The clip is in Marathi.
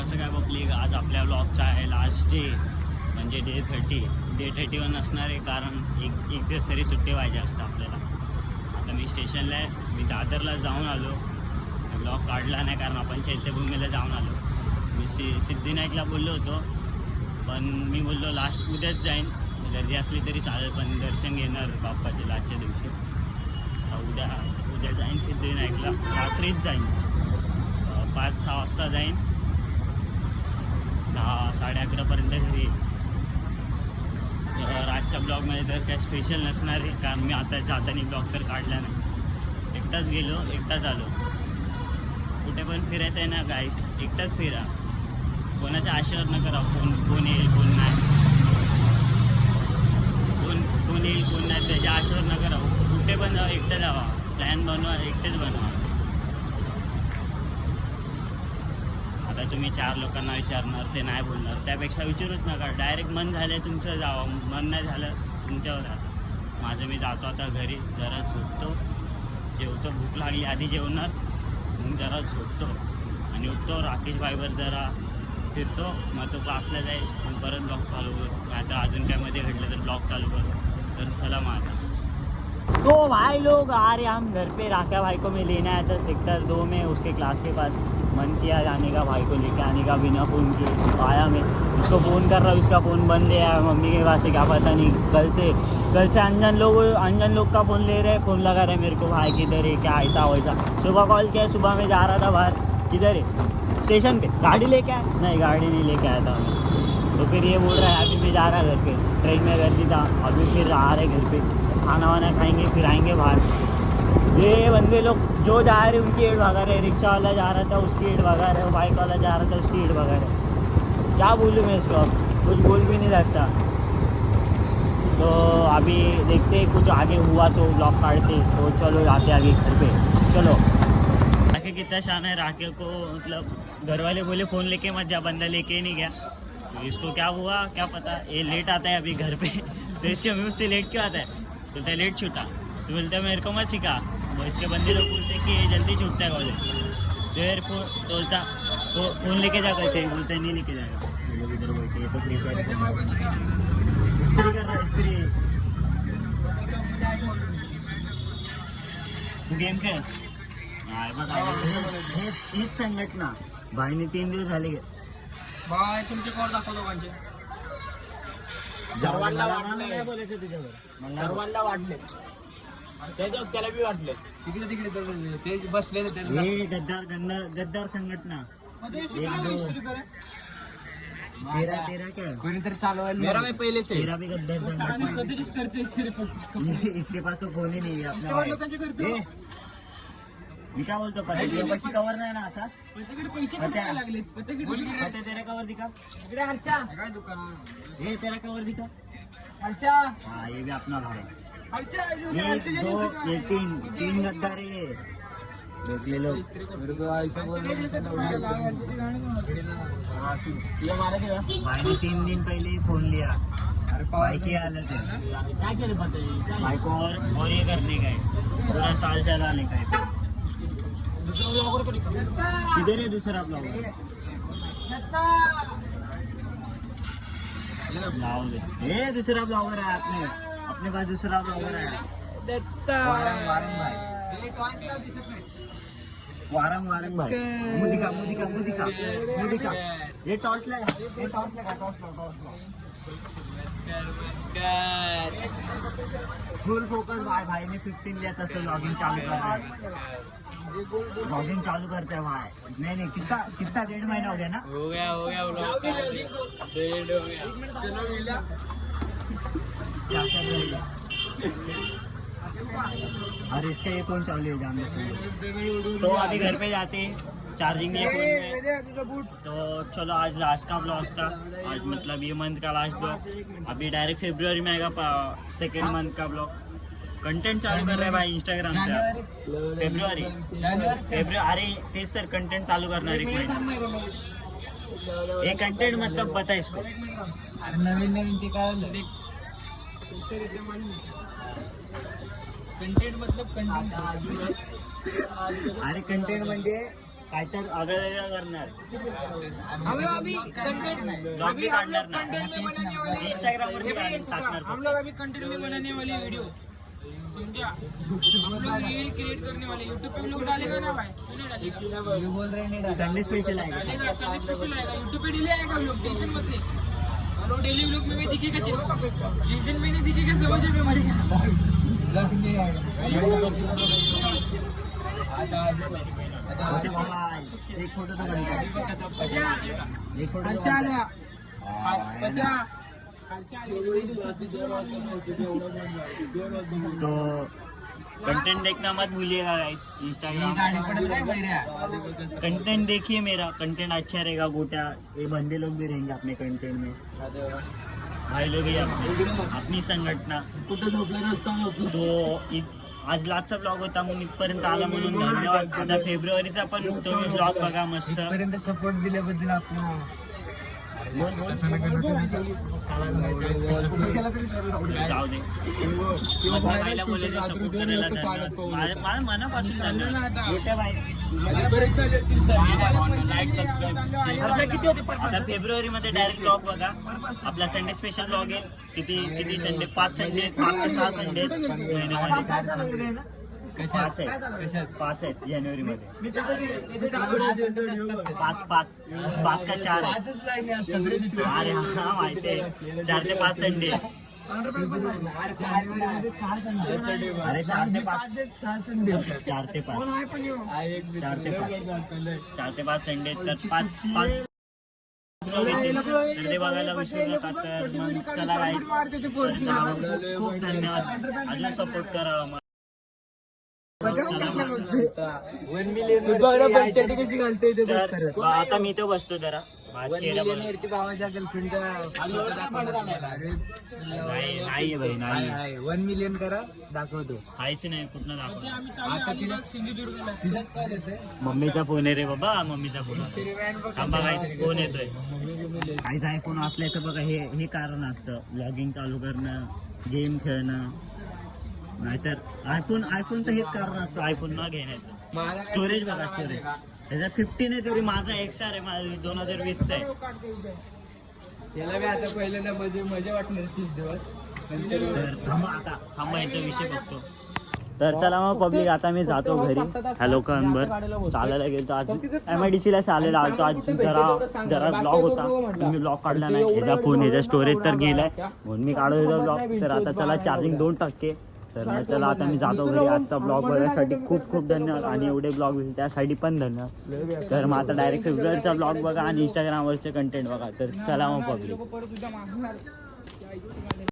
कसं काय पब्लिक. आज आपल्या ब्लॉगचा आहे लास्ट डे, म्हणजे डे 31 असणार आहे. कारण एक दिवस तरी सुट्टी पाहिजे असतं आपल्याला. आता मी स्टेशनला आहे, मी दादरला जाऊन आलो. ब्लॉग काढला नाही कारण आपण चैत्यभूमीला जाऊन आलो. मी सिद्धिनायकला बोललो होतो, पण मी बोललो लास्ट उद्याच जाईन. गर्दी असली तरी चालेल, पण दर्शन घेणार बाप्पाचे लास्टच्या दिवशी. उद्या जाईन सिद्धिनायकला, रात्रीच जाईन. 5-6 वाजता जाईन, 10-11:30पर्यंत घरी येईन. तर आजच्या ब्लॉगमध्ये तर काय स्पेशल नसणार आहे, कारण मी आता जाताना ब्लॉग तर काढला नाही. एकटाच गेलो, एकटाच आलो. कुठे पण फिरायचं आहे ना गाईस, एकटाच फिरा. कोणाच्या आशेवर न करा कोण येईल कोण नाही, कोण येईल कोण नाही त्याच्या आशेवर न करा. कुठे पण जावा, एकटं जावा. प्लॅन बनवा, एकटेच बनवा. आता तुम्ही 4 लोकांना विचारणार, ते नाही बोलणार, त्यापेक्षा विचारूच नका. डायरेक्ट मन झालं तुमचं जावं, मन नाही झालं तुमच्यावर राहतं. माझं मी जातो आता घरी, जरा झोपतो, जेवतो. भूक लागली आधी जेवणार, मग जरा झोपतो आणि उठतो. राकेश भाईवर जरा फिरतो, मग तो क्लासला जाईल, मग परत ब्लॉग चालू करू. आता अजून काय मध्ये घडलं तर ब्लॉग चालू करू. तर चला माझा. तो भाई लोग आ रहे, हम घर पे राका भाई को मैं लेना आया था सेक्टर 2 में, उसके क्लास के पास. मन किया जाने का, भाई को लेके आने का, बिना फ़ोन के आया मैं. इसको फ़ोन कर रहा हूँ, इसका फ़ोन बंद है. मम्मी के पास से क्या पता नहीं, कल से अनजान लोग का फ़ोन ले रहे, फ़ोन लगा रहे मेरे को. भाई किधर है, क्या ऐसा वैसा. सुबह कॉल किया, सुबह में जा रहा था बाहर. किधर है? स्टेशन पे. गाड़ी लेके आया? नहीं, गाड़ी नहीं लेके आया था मैं. तो फिर ये बोल रहा है अभी मैं जा रहा घर पे, ट्रेन में गर्दी था, अभी फिर आ रहे घर पे, खाना वाना खाएंगे, फिर आएंगे बाहर. ये बंदे लोग जो जा रहे उनकी एड भगा रहे. रिक्शा वाला जा रहा था उसकी एड भगा रहे, बाइक वाला जा रहा था उसकी एड भगा रहे. क्या बोलूँ मैं इसको, अब कुछ बोल भी नहीं सकता. तो अभी देखते कुछ आगे हुआ तो ब्लॉग काटते. तो चलो जाते आगे घर पे. चलो. राके कितना शान है. राके को मतलब घर वाले बोले फ़ोन लेके मत जा, बंदा लेके ही नहीं गया. तो इसको क्या हुआ क्या पता, ये लेट आता है अभी घर पे. तो इसके मम्मी उससे लेट क्यों आता है, बोलता है लेट छूटा. तो बोलता है मेरे को मत सिखा. तो इसके बंदे लोग बोलते कि ये जल्दी छूटता है कॉलेज. तो यार बोलता फ़ोन लेके जा, कल से बोलता है नहीं लेके जाएगा. लोग इधर बैठे, ये तो फ्री फायर इस्त्री कर रहा है. इस्त्री तू गेम खेळ. हीच संघटना भाईने 3 दिवस झाले गे. बाय तुमचे कॉल दाखव लोकांचे. नाही बोलायचं तुझ्यावर. सर्वांना वाटले, त्याला बी वाटले. तिकडे ते बसलेले हे गद्दार संघटना. 13 क्या कोणीतरी चालवायला. मेरा मैं पहले से 13 भी गद्दार संघटना. सदरीच करते इसके पास तो फोन ही नहीं है अपना भाई. मी काय बोलतो, पैसे कवर नाही ना असा. पैसे लागले. तेरा कवर दिखा. हर्षा काय दुकान. हे तेरा कवर दिखा. हर्षा हाँ, ये भी अपना भाई. हर्षा 1 2 ये 3 गद्दार है. देख ले लोग. भाई ने 3 दिन पहले ही फोन लिया. भाई की हालत है. क्या करे पता है भाई को, और ये करने का है, पूरा साल चलाने का है. किधर है दूसरा ब्लॉगर. ये दूसरा ब्लॉगर है अपने पास दूसरा ब्लॉगर है. वारंग भाई. मुदिका ये टॉर्च लगा. फुल फोकस. भाई ने 15 लिया था, तो लॉगिंग चालू करते हैं भाई. नहीं कितना 1.5 महीना हो गया ना. हो गया क्या कर रहे हैं. और इसका ये फोन चालू है जान. तो अभी घर पे जाते हैं, चार्जिंग नहीं है फोन में. तो चलो आज लास्ट का ब्लॉग था. आज मतलब ये मंथ का लास्ट ब्लॉग. अभी डायरेक्ट फरवरी में आएगा 2nd मंथ का ब्लॉग. कंटेंट चालू कर रहे भाई इंस्टाग्राम पे. फेब्रुवारी अरे तेज सर कंटेंट चालू करणार एक महिना. ये कंटेंट मतलब पता है इसको. नवीन ते काय कंटेंट मतलब कंटेंट. अरे कंटेंट म्हणजे काय तर आगळं वेगळं करणार हम लोग अभी कंटेंट ब्लॉग बी काढणार ना इंस्टाग्राम वर टाकणार हम लोग अभी कंटेंट में बनाने वाले वीडियो समझा हम लोग रील क्रिएट करने वाले यूट्यूब पे भी लोग डालेगा ना भाई नहीं डालेगा संडे स्पेशल आहे डालेगा संडे स्पेशल आएगा यूट्यूब पे डेली आएगा लोग टेंशन मत ले और वो डेली व्लॉग में भी दिखेगा तेरे जिस दिन में नहीं दिखेगा समझ में मरेगा एक फोटो तर हर्षा आल्या तो कंटेंट देखना मत भूलिएगा गाइस इंस्टाग्राम कंटेंट देखिए मेरा कंटेंट अच्छा रहेगा गोटा ये बंदे लोग भी रहेंगे अपने कंटेंट में भाई लोग ही अपनी संघटना तो आज लास्टचा ब्लॉग होता मग इथपर्यंत आला म्हणून धन्यवाद आता फेब्रुवारीचा पण तुम्ही ब्लॉग बघा मस्त सपोर्ट दिल्याबद्दल आपण जाऊ दे भाईला बोलायचं सपोर्ट करायला धन्यवाद माझ्या मनापासून धन्यवाद मोठ्या भाई आता फेब्रुवारी मध्ये डायरेक्ट ब्लॉग बघा आपला संडे स्पेशल ब्लॉग आहे किती संडे 5 संडे 5 का 6 संडे महिन्यामध्ये 5 आहेत जानेवारी मध्ये 5 का 4 अरे हा माहिती आहे 4 ते 5 संडे अरे 4 ते 5 4 ते 5 संडे तर 5 ते बघायला विसरू नका तर मग चला गाईस खूप धन्यवाद अजून सपोर्ट करा आता मी तो बसतो जरा भावाच्या नाही भाई नाही 1 मिलियन करा दाखवतो काहीच नाही कुठनं दाखव आता सिंधुदुर्गला मम्मीचा फोन आहे रे बाबा मम्मीचा फोन थांबा काहीच फोन येतोय काहीच आयफोन असल्याचं बघा हे कारण असतं ब्लॉगिंग चालू करणं गेम खेळणं नाहीतर आयफोनचं हेच कारण असतं आयफोन न घेण्याचं स्टोरेज बघा स्टोरेज त्याचा 15 आहे तरी माझा XR आहे माझा 2020चा आहे त्याला मी आता पहिल्यांदा मजा वाटणार 30 दिवस तर थांबा याचा विषय बघतो तर चला मग पब्लिक आता मी जातो घरी ह्या लोकांवर चालायला गेलो आज MIDC ला चालायला आलतो आज जरा ब्लॉग होता मी ब्लॉग काढला नाही ह्याचा फोन ह्याचा स्टोरेज तर गेलाय म्हणून मी काढत होतो ब्लॉग तर आता चला चार्जिंग 2% तर मग चला आता मी जातो घरी आजचा ब्लॉग बघायसाठी खूप खूप धन्यवाद आणि एवढे ब्लॉग होईल त्यासाठी पण धन्यवाद तर मग आता डायरेक्ट फेब्रुवारीचा ब्लॉग बघा आणि इंस्टाग्रामवरचे कंटेंट बघा तर चला मग पब्लिक